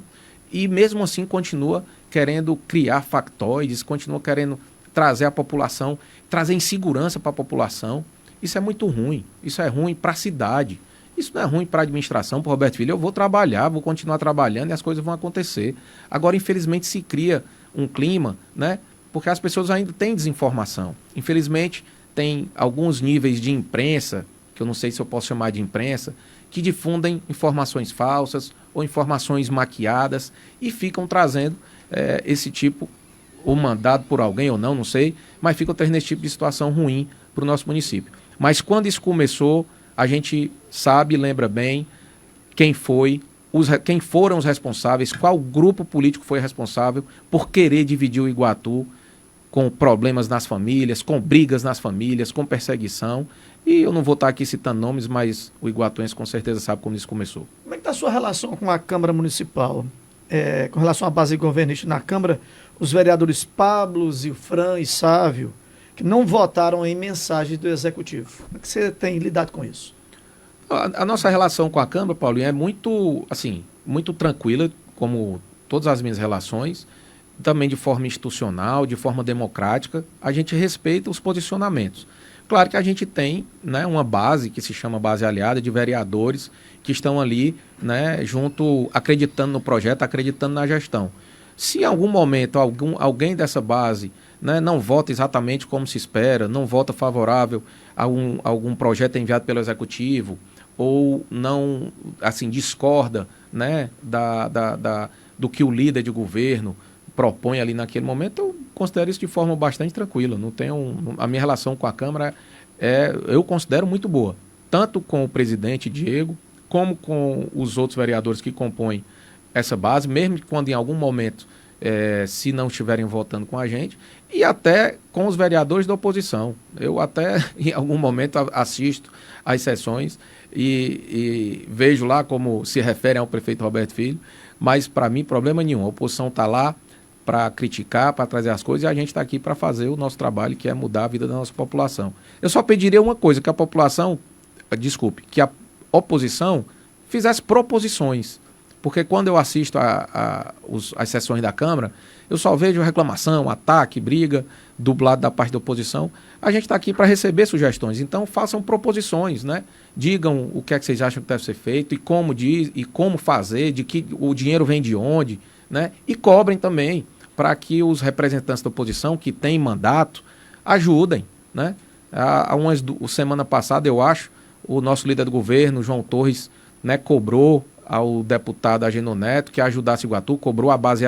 e mesmo assim continua querendo criar factoides, continua querendo trazer a população, trazer insegurança para a população. Isso é muito ruim, isso é ruim para a cidade. Isso não é ruim para a administração, para o Roberto Filho. Eu vou trabalhar, vou continuar trabalhando e as coisas vão acontecer. Agora, infelizmente, se cria um clima, né? Porque as pessoas ainda têm desinformação. Infelizmente, tem alguns níveis de imprensa, que eu não sei se eu posso chamar de imprensa, que difundem informações falsas ou informações maquiadas e ficam trazendo esse tipo, ou mandado por alguém ou não, não sei, mas ficam trazendo esse tipo de situação ruim para o nosso município. Mas quando isso começou, a gente sabe, lembra bem quem foram os responsáveis, qual grupo político foi responsável por querer dividir o Iguatu com problemas nas famílias, com brigas nas famílias, com perseguição. E eu não vou estar aqui citando nomes, mas o iguatuense com certeza sabe como isso começou. Como é que está a sua relação com a Câmara Municipal? Com relação à base governista na Câmara, os vereadores Pablo, Zilfran e Sávio, que não votaram em mensagens do Executivo. Como é que você tem lidado com isso? A nossa relação com a Câmara, Paulinho, é muito, assim, muito tranquila, como todas as minhas relações, também de forma institucional, de forma democrática. A gente respeita os posicionamentos. Claro que a gente tem, né, uma base que se chama base aliada de vereadores que estão ali, né, junto, acreditando no projeto, acreditando na gestão. Se em algum momento alguém dessa base, né, não vota exatamente como se espera, não vota favorável a algum projeto enviado pelo Executivo, ou não, assim, discorda, né, do que o líder de governo propõe ali naquele momento, eu considero isso de forma bastante tranquila. Não tenho, a minha relação com a Câmara eu considero muito boa, tanto com o presidente Diego, como com os outros vereadores que compõem essa base, mesmo quando em algum momento, se não estiverem votando com a gente, e até com os vereadores da oposição. Eu até, em algum momento, assisto às sessões e vejo lá como se referem ao prefeito Roberto Filho, mas para mim, problema nenhum. A oposição está lá para criticar, para trazer as coisas, e a gente está aqui para fazer o nosso trabalho, que é mudar a vida da nossa população. Eu só pediria uma coisa, que a população, que a oposição fizesse proposições, porque quando eu assisto às sessões da Câmara, eu só vejo reclamação, ataque, briga, dublado da parte da oposição. A gente está aqui para receber sugestões, então façam proposições, né? Digam o que é que vocês acham que deve ser feito e como fazer, de que o dinheiro vem de onde, né? E cobrem também, para que os representantes da oposição que têm mandato ajudem, né? Semana passada, eu acho, o nosso líder do governo, João Torres, né, cobrou ao deputado Agenor Neto que ajudasse o Iguatu, cobrou a base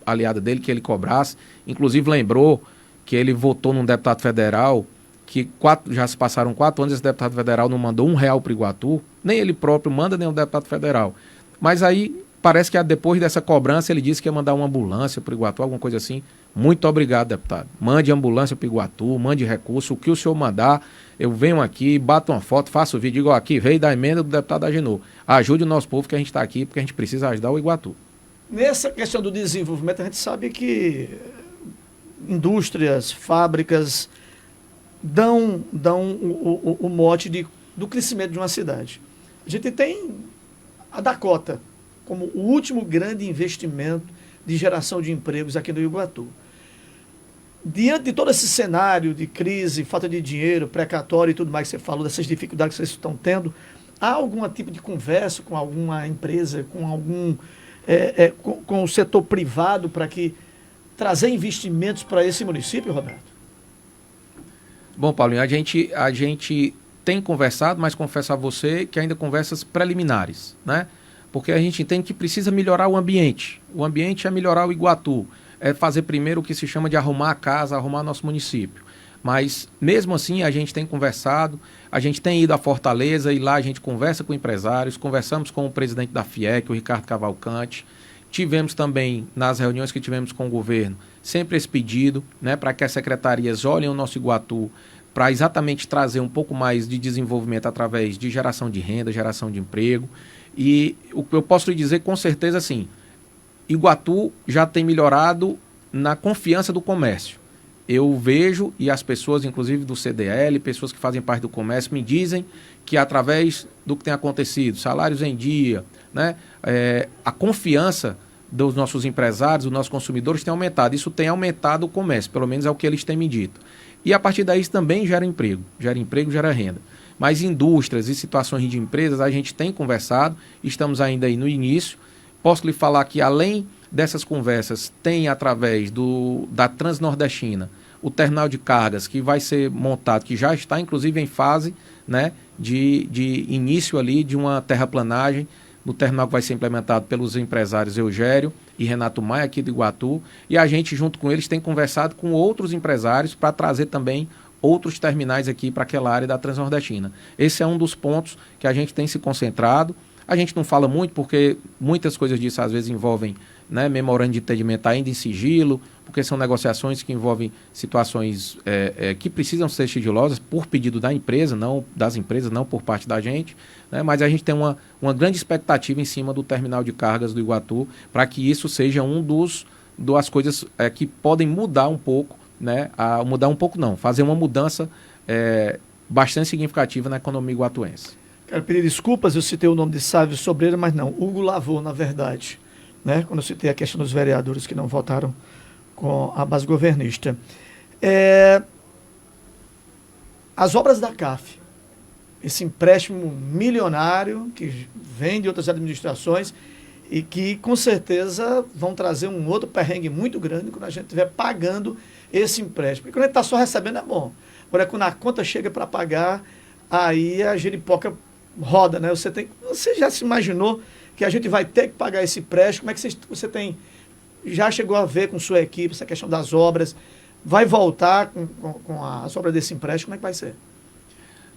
aliada dele que ele cobrasse, inclusive lembrou que ele votou num deputado federal que já se passaram 4 anos, esse deputado federal não mandou R$1 para o Iguatu, nem ele próprio manda, nem o deputado federal. Mas aí parece que depois dessa cobrança ele disse que ia mandar uma ambulância para o Iguatu, alguma coisa assim. Muito obrigado, deputado. Mande ambulância para o Iguatu, mande recurso, o que o senhor mandar, eu venho aqui, bato uma foto, faço o vídeo, digo, aqui veio da emenda do deputado Agenor. Ajude o nosso povo que a gente está aqui, porque a gente precisa ajudar o Iguatu. Nessa questão do desenvolvimento, a gente sabe que indústrias, fábricas dão o mote do crescimento de uma cidade. A gente tem a Dakota como o último grande investimento de geração de empregos aqui no Iguatu. Diante de todo esse cenário de crise, falta de dinheiro, precatório e tudo mais que você falou, dessas dificuldades que vocês estão tendo, há algum tipo de conversa com alguma empresa, com o setor privado para que trazer investimentos para esse município, Roberto? Bom, Paulinho, a gente tem conversado, mas confesso a você que ainda conversas preliminares, né? Porque a gente entende que precisa melhorar o ambiente. O ambiente é melhorar o Iguatu, é fazer primeiro o que se chama de arrumar a casa, arrumar nosso município. Mas, mesmo assim, a gente tem conversado, a gente tem ido à Fortaleza e lá a gente conversa com empresários, conversamos com o presidente da FIEC, o Ricardo Cavalcante, tivemos também, nas reuniões que tivemos com o governo, sempre esse pedido, né, para que as secretarias olhem o nosso Iguatu para exatamente trazer um pouco mais de desenvolvimento através de geração de renda, geração de emprego. E o que eu posso lhe dizer com certeza, assim, Iguatu já tem melhorado na confiança do comércio. Eu vejo, e as pessoas, inclusive do CDL, pessoas que fazem parte do comércio, me dizem que através do que tem acontecido, salários em dia, né, a confiança dos nossos empresários, dos nossos consumidores tem aumentado. Isso tem aumentado o comércio, pelo menos é o que eles têm me dito. E a partir daí isso também gera emprego, gera renda. Mas indústrias e situações de empresas a gente tem conversado, estamos ainda aí no início. Posso lhe falar que além dessas conversas, tem através da Transnordestina o terminal de cargas que vai ser montado, que já está inclusive em fase, né, de início ali de uma terraplanagem, no terminal que vai ser implementado pelos empresários Eugério e Renato Maia aqui do Iguatu, e a gente junto com eles tem conversado com outros empresários para trazer também outros terminais aqui para aquela área da Transnordestina. Esse é um dos pontos que a gente tem se concentrado. A gente não fala muito porque muitas coisas disso às vezes envolvem, né, memorando de entendimento ainda em sigilo, porque são negociações que envolvem situações que precisam ser sigilosas por pedido da empresa, não das empresas, não por parte da gente, né, mas a gente tem uma grande expectativa em cima do terminal de cargas do Iguatu para que isso seja das coisas que podem mudar um pouco, né, mudar um pouco não, fazer uma mudança bastante significativa na economia iguatuense. Quero pedir desculpas, eu citei o nome de Sávio Sobreira, mas não, Hugo Lavô, na verdade, né? Quando eu citei a questão dos vereadores que não votaram com a base governista. As obras da CAF, esse empréstimo milionário que vem de outras administrações e que com certeza vão trazer um outro perrengue muito grande quando a gente estiver pagando esse empréstimo. Porque quando a gente está só recebendo é bom. Agora, quando a conta chega para pagar, aí a giripoca roda, né? Você já se imaginou que a gente vai ter que pagar esse empréstimo? Como é que você já chegou a ver com sua equipe essa questão das obras? Vai voltar com as obras desse empréstimo? Como é que vai ser?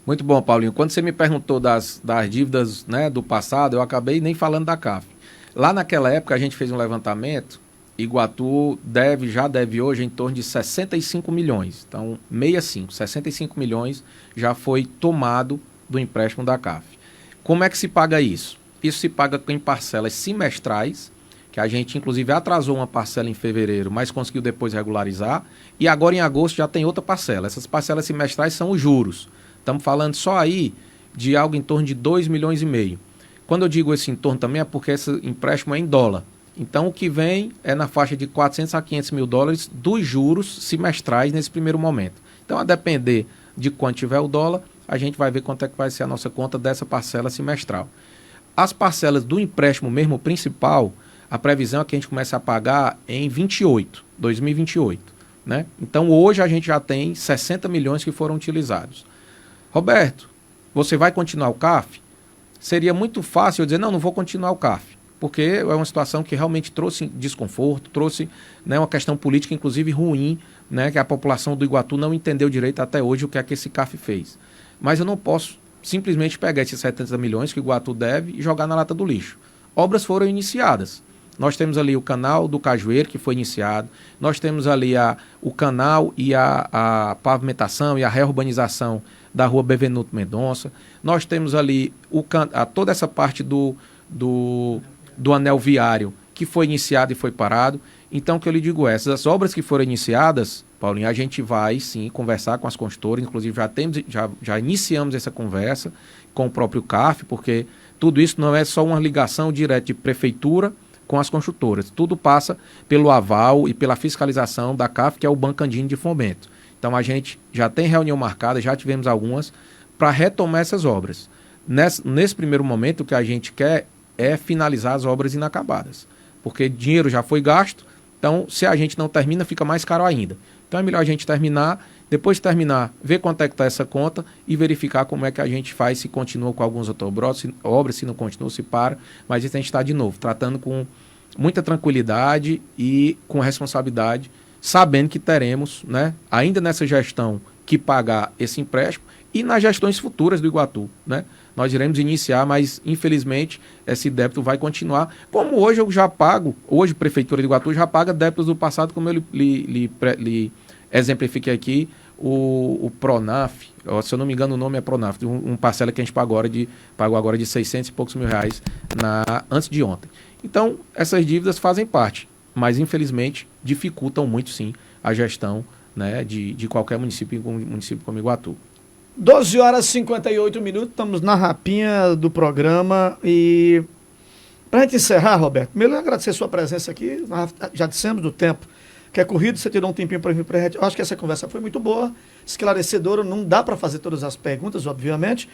Muito bom, Paulinho. Quando você me perguntou das dívidas, né, do passado, eu acabei nem falando da CAF. Lá naquela época a gente fez um levantamento, Iguatu já deve hoje em torno de 65 milhões. Então, 65 milhões já foi tomado do empréstimo da CAF. Como é que se paga isso? Isso se paga em parcelas semestrais, que a gente inclusive atrasou uma parcela em fevereiro, mas conseguiu depois regularizar, e agora em agosto já tem outra parcela. Essas parcelas semestrais são os juros. Estamos falando só aí de algo em torno de 2,5 milhões. Quando eu digo esse em torno também é porque esse empréstimo é em dólar. Então o que vem é na faixa de 400 a 500 mil dólares dos juros semestrais nesse primeiro momento. Então a depender de quanto tiver o dólar, a gente vai ver quanto é que vai ser a nossa conta dessa parcela semestral. As parcelas do empréstimo mesmo principal, a previsão é que a gente comece a pagar em 2028. Né? Então hoje a gente já tem 60 milhões que foram utilizados. Roberto, você vai continuar o CAF? Seria muito fácil eu dizer, não vou continuar o CAF, porque é uma situação que realmente trouxe desconforto, trouxe, né, uma questão política, inclusive ruim, né, que a população do Iguatu não entendeu direito até hoje o que é que esse CAF fez. Mas eu não posso simplesmente pegar esses 70 milhões que o Iguatu deve e jogar na lata do lixo. Obras foram iniciadas. Nós temos ali o canal do Cajueiro, que foi iniciado. Nós temos ali o canal e a pavimentação e a reurbanização da rua Bevenuto Mendonça. Nós temos ali toda essa parte do anel viário que foi iniciado e foi parado. Então, o que eu lhe digo é, essas obras que foram iniciadas, Paulinho, a gente vai sim conversar com as construtoras, inclusive já iniciamos essa conversa com o próprio CAF, porque tudo isso não é só uma ligação direta de prefeitura com as construtoras, tudo passa pelo aval e pela fiscalização da CAF, que é o Banco Andino de Fomento. Então a gente já tem reunião marcada, já tivemos algumas, para retomar essas obras. Nesse primeiro momento, o que a gente quer é finalizar as obras inacabadas, porque dinheiro já foi gasto, então se a gente não termina, fica mais caro ainda. Então é melhor a gente terminar, depois de terminar, ver quanto é que está essa conta e verificar como é que a gente faz, se continua com algumas outras obras, se não continua, se para, mas isso a gente está de novo, tratando com muita tranquilidade e com responsabilidade, sabendo que teremos, né, ainda nessa gestão, que pagar esse empréstimo e nas gestões futuras do Iguatu, né? Nós iremos iniciar, mas infelizmente esse débito vai continuar. Como hoje eu já pago, hoje a Prefeitura de Iguatu já paga débitos do passado, como eu lhe exemplifiquei aqui, o Pronaf, se eu não me engano o nome é Pronaf, um parcela que a gente pagou agora de 600 e poucos mil reais antes de ontem. Então, essas dívidas fazem parte, mas infelizmente dificultam muito sim a gestão, né, de qualquer município como Iguatu. 12 horas e 58 minutos, estamos na rapinha do programa e para a gente encerrar, Roberto, primeiro agradecer a sua presença aqui, nós já dissemos do tempo que é corrido, você tirou um tempinho para vir para a gente. Eu acho que essa conversa foi muito boa, esclarecedora, não dá para fazer todas as perguntas, obviamente,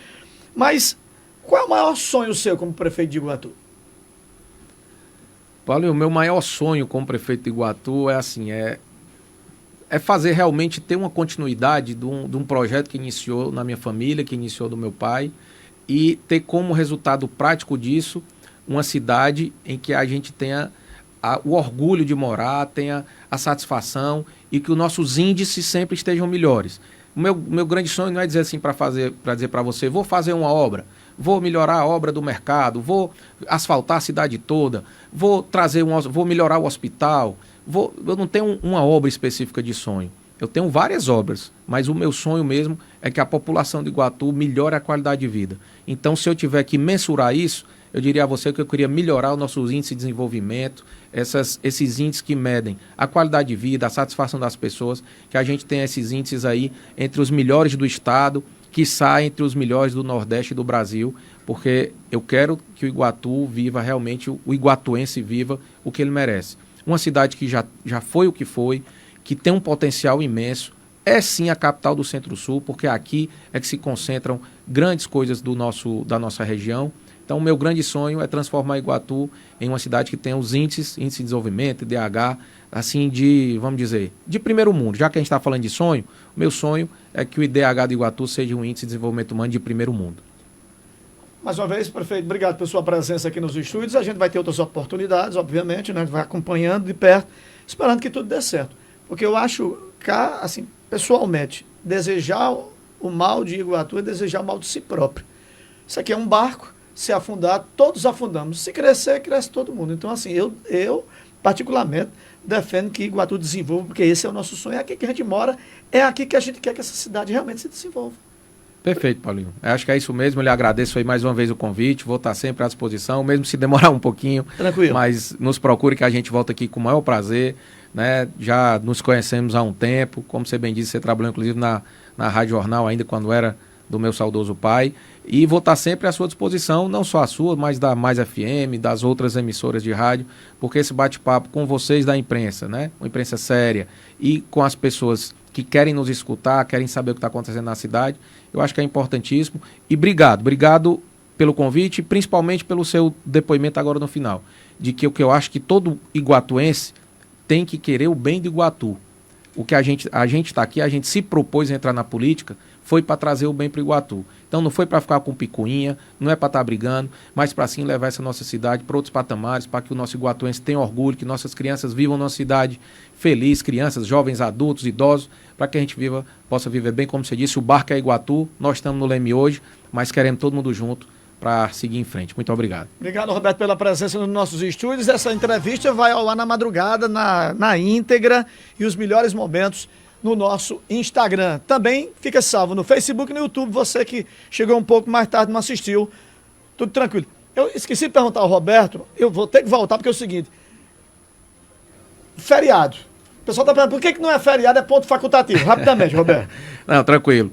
mas qual é o maior sonho seu como prefeito de Iguatu? Paulo, o meu maior sonho como prefeito de Iguatu é fazer realmente ter uma continuidade de um projeto que iniciou na minha família, que iniciou do meu pai, e ter como resultado prático disso uma cidade em que a gente tenha o orgulho de morar, tenha a satisfação e que os nossos índices sempre estejam melhores. O meu grande sonho não é dizer assim para dizer para você, vou fazer uma obra, vou melhorar a obra do mercado, vou asfaltar a cidade toda, vou melhorar o hospital. Eu não tenho uma obra específica de sonho. Eu tenho várias obras, mas o meu sonho mesmo é que a população de Iguatu melhore a qualidade de vida. Então, se eu tiver que mensurar isso, eu diria a você que eu queria melhorar os nossos índices de desenvolvimento, esses índices que medem a qualidade de vida, a satisfação das pessoas, que a gente tenha esses índices aí entre os melhores do estado, quiçá entre os melhores do Nordeste e do Brasil, porque eu quero que o Iguatu viva realmente, o iguatuense viva o que ele merece. Uma cidade que já foi o que foi, que tem um potencial imenso, é sim a capital do Centro-Sul, porque aqui é que se concentram grandes coisas da nossa região. Então, o meu grande sonho é transformar Iguatu em uma cidade que tenha os índices de desenvolvimento, IDH, assim, vamos dizer, de primeiro mundo. Já que a gente está falando de sonho, o meu sonho é que o IDH de Iguatu seja um índice de desenvolvimento humano de primeiro mundo. Mais uma vez, prefeito, obrigado pela sua presença aqui nos estúdios. A gente vai ter outras oportunidades, obviamente, né? Vai acompanhando de perto, esperando que tudo dê certo. Porque eu acho, assim, pessoalmente, desejar o mal de Iguatu é desejar o mal de si próprio. Isso aqui é um barco, se afundar, todos afundamos. Se crescer, cresce todo mundo. Então, assim, eu particularmente, defendo que Iguatu desenvolva, porque esse é o nosso sonho. É aqui que a gente mora, é aqui que a gente quer que essa cidade realmente se desenvolva. Perfeito, Paulinho. Acho que é isso mesmo. Eu lhe agradeço aí mais uma vez o convite. Vou estar sempre à disposição, mesmo se demorar um pouquinho. Tranquilo. Mas nos procure que a gente volta aqui com o maior prazer. Né? Já nos conhecemos há um tempo. Como você bem disse, você trabalhou inclusive na Rádio Jornal ainda quando era do meu saudoso pai. E vou estar sempre à sua disposição, não só a sua, mas da Mais FM, das outras emissoras de rádio, porque esse bate-papo com vocês da imprensa, né? Uma imprensa séria, e com as pessoas que querem nos escutar, querem saber o que está acontecendo na cidade, eu acho que é importantíssimo. E obrigado pelo convite, principalmente pelo seu depoimento agora no final, de que o que eu acho que todo iguatuense tem que querer o bem de Iguatu. O que a gente está aqui, a gente se propôs a entrar na política, foi para trazer o bem para o Iguatu. Então não foi para ficar com picuinha, não é para estar brigando, mas para sim levar essa nossa cidade para outros patamares, para que o nosso iguatuense tenha orgulho, que nossas crianças vivam numa cidade feliz, crianças, jovens, adultos, idosos, para que a gente possa viver bem, como você disse, o barco é Iguatu, nós estamos no leme hoje, mas queremos todo mundo junto para seguir em frente. Muito obrigado. Obrigado, Roberto, pela presença nos nossos estúdios. Essa entrevista vai ao ar na madrugada, na íntegra, e os melhores momentos no nosso Instagram. Também fica salvo no Facebook e no YouTube. Você que chegou um pouco mais tarde e não assistiu, tudo tranquilo. Eu esqueci de perguntar ao Roberto, eu vou ter que voltar porque é o seguinte, feriado. O pessoal está perguntando, por que não é feriado, é ponto facultativo? Rapidamente, Roberto. Não, tranquilo.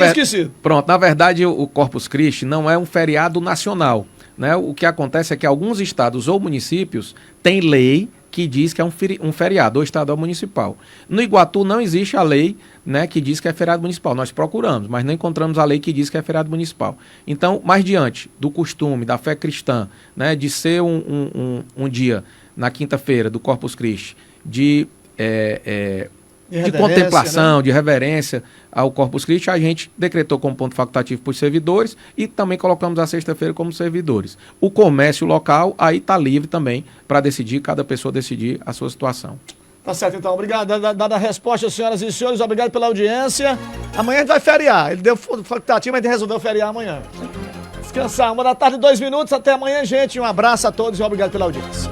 Esquecido. Pronto, na verdade o Corpus Christi não é um feriado nacional, né? O que acontece é que alguns estados ou municípios têm lei que diz que é um feriado, ou estadual municipal. No Iguatu não existe a lei, né, que diz que é feriado municipal. Nós procuramos, mas não encontramos a lei que diz que é feriado municipal. Então, mais diante do costume, da fé cristã, né, de ser um dia, na quinta-feira, do Corpus Christi, de contemplação, né? De reverência ao Corpus Christi, a gente decretou como ponto facultativo para os servidores e também colocamos a sexta-feira como servidores. O comércio local aí está livre também para decidir, cada pessoa decidir a sua situação. Tá certo, então. Obrigado. Dada a resposta, senhoras e senhores, obrigado pela audiência. Amanhã a gente vai feriar. Ele deu facultativo, mas a gente resolveu feriar amanhã. Descansar. 1 da tarde, 2 minutos. Até amanhã, gente. Um abraço a todos e obrigado pela audiência.